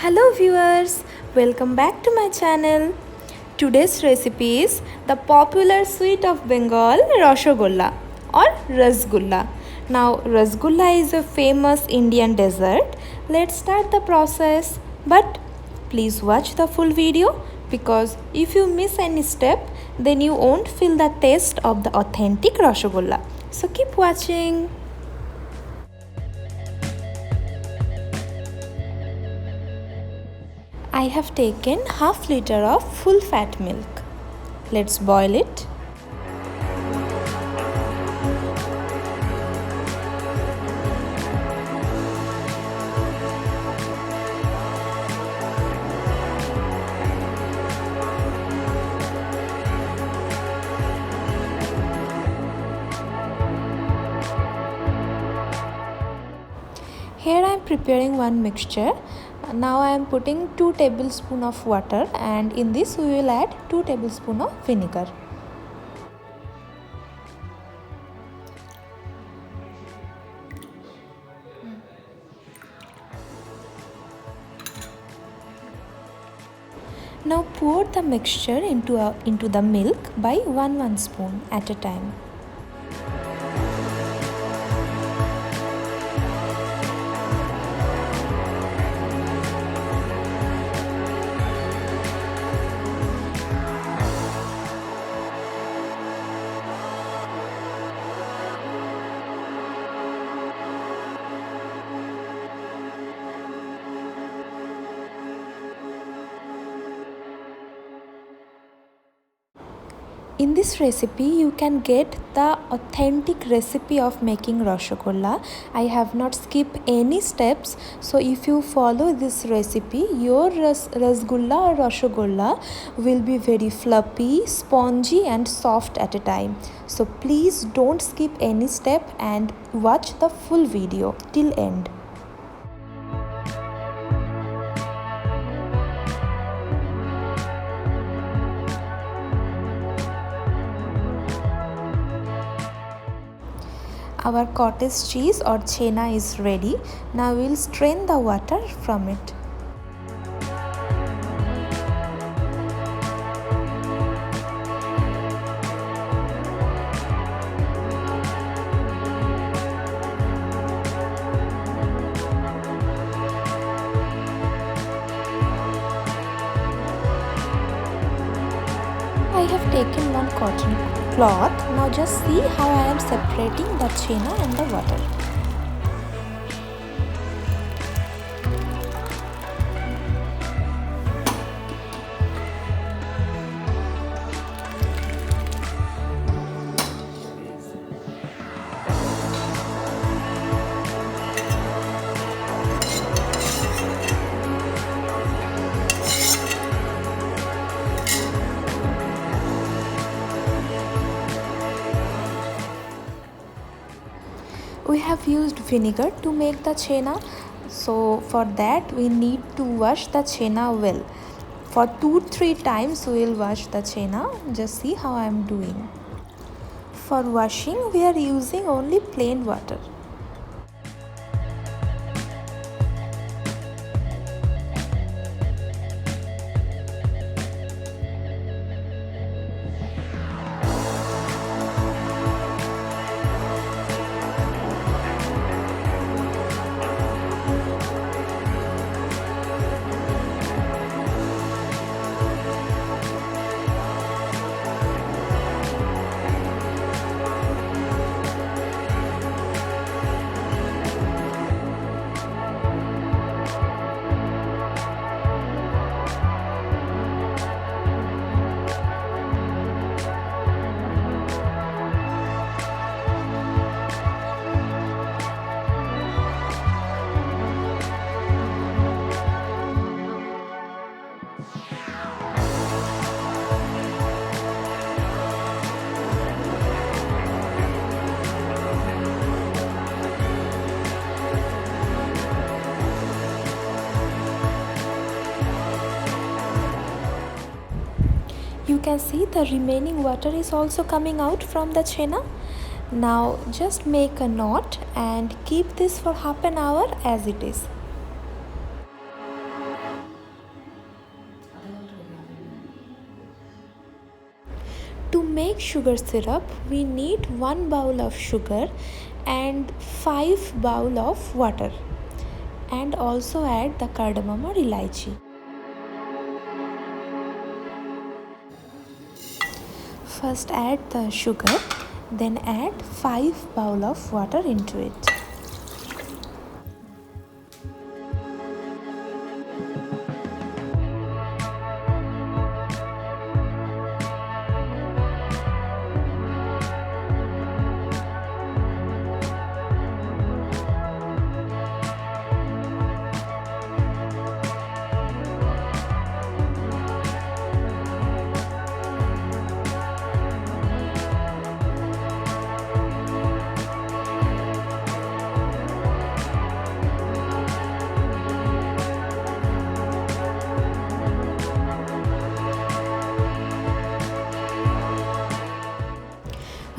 Hello viewers, welcome back to my channel. Today's recipe is the popular sweet of Bengal Rasgulla or Rasgulla. Now Rasgulla is a famous Indian dessert. Let's start the process. But please watch the full video because if you miss any step then you won't feel the taste of the authentic Rasgulla. So keep watching. I have taken half liter of full fat milk. Let's boil it. Here I am preparing one mixture. Now I am putting 2 tablespoons of water, and in this we will add 2 tablespoons of vinegar. Now pour the mixture into the milk by 1 spoon at a time. In this recipe you can get the authentic recipe of making rasgulla. I have not skipped any steps, so if you follow this recipe your rasgulla or rasgulla will be very fluffy, spongy and soft at a time. So please don't skip any step and watch the full video till end. Our cottage cheese or chena is ready. Now we'll strain the water from it. I have taken one cotton cloth. Now just see how I am separating the chena and the water. We have used vinegar to make the chena, so for that we need to wash the chena well. For 2-3 times we will wash the chena. Just see how I am doing. For washing we are using only plain water. You can see the remaining water is also coming out from the chena. Now just make a knot and keep this for half an hour as it is. To make sugar syrup, we need 1 bowl of sugar and 5 bowl of water, and also add the cardamom or elaichi. First add the sugar, then add 5 bowl of water into it.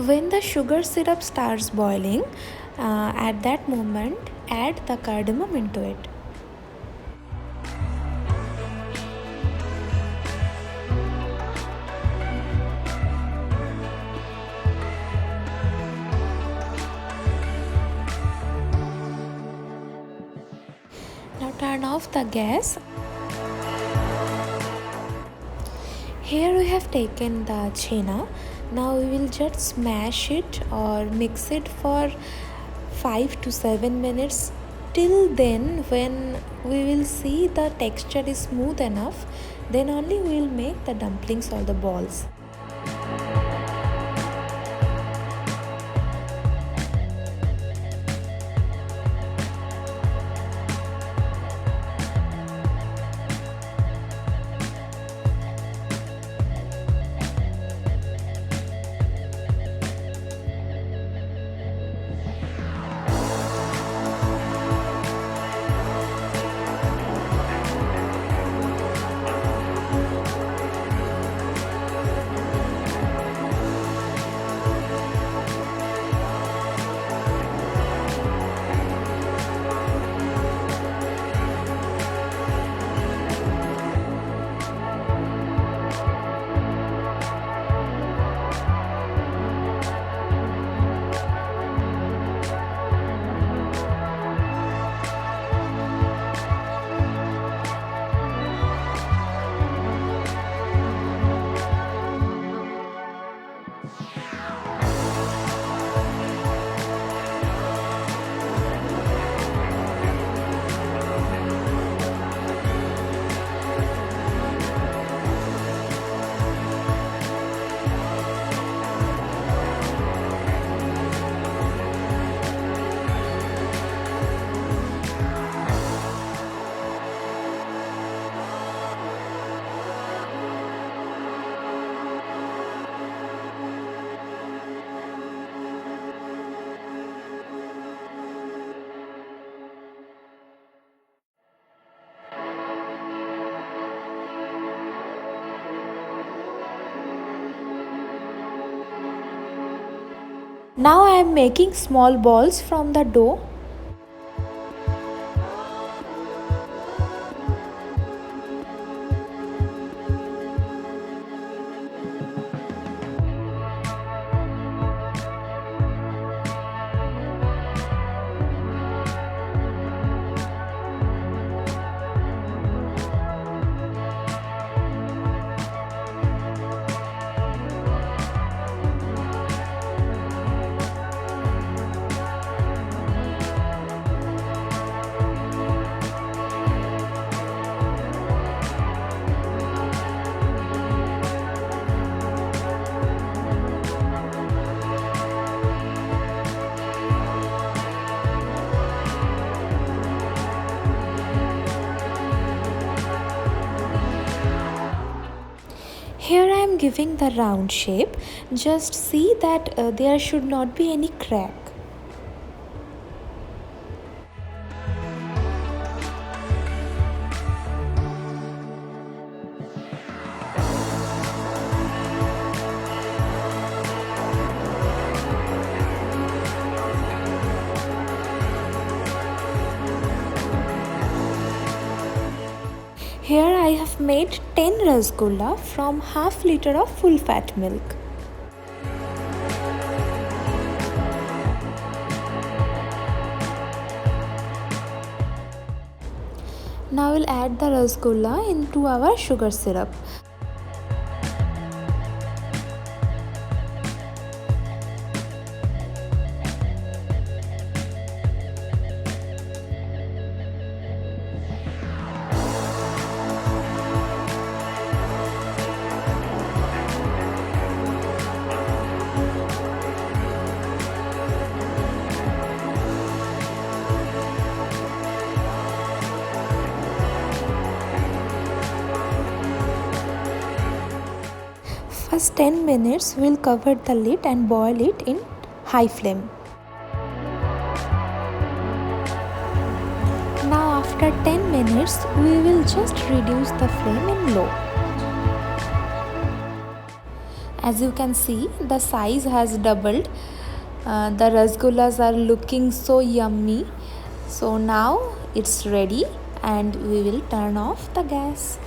When the sugar syrup starts boiling, at that moment add the cardamom into it. Now turn off the gas. Here we have taken the chena. Now we will just smash it or mix it for 5 to 7 minutes. Till then, when we will see the texture is smooth enough, then only we will make the dumplings or the balls. Now I am making small balls from the dough. Here I am giving the round shape. Just see that there should not be any crack. Here I have made 10 rasgulla from half liter of full fat milk. Now we'll add the rasgulla into our sugar syrup. First 10 minutes we'll cover the lid and boil it in high flame. Now after 10 minutes we will just reduce the flame in low. As you can see, the size has doubled. The rasgullas are looking so yummy. So now it's ready and we will turn off the gas.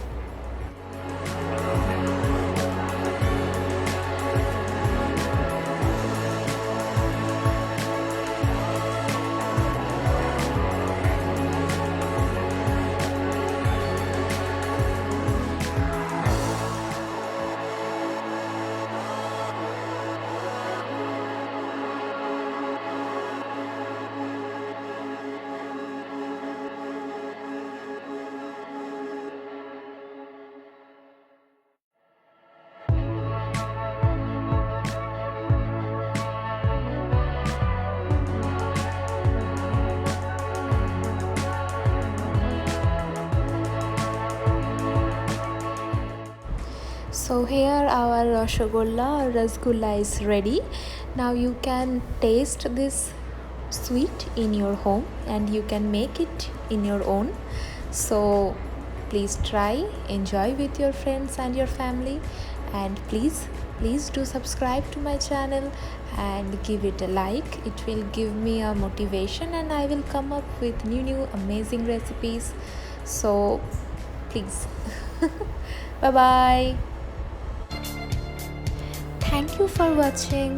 So here our rasgulla or rasgulla is ready. Now you can taste this sweet in your home and you can make it in your own. So please try, enjoy with your friends and your family, and please do subscribe to my channel and give it a like. It will give me a motivation and I will come up with new amazing recipes. So please bye bye. Thank you for watching.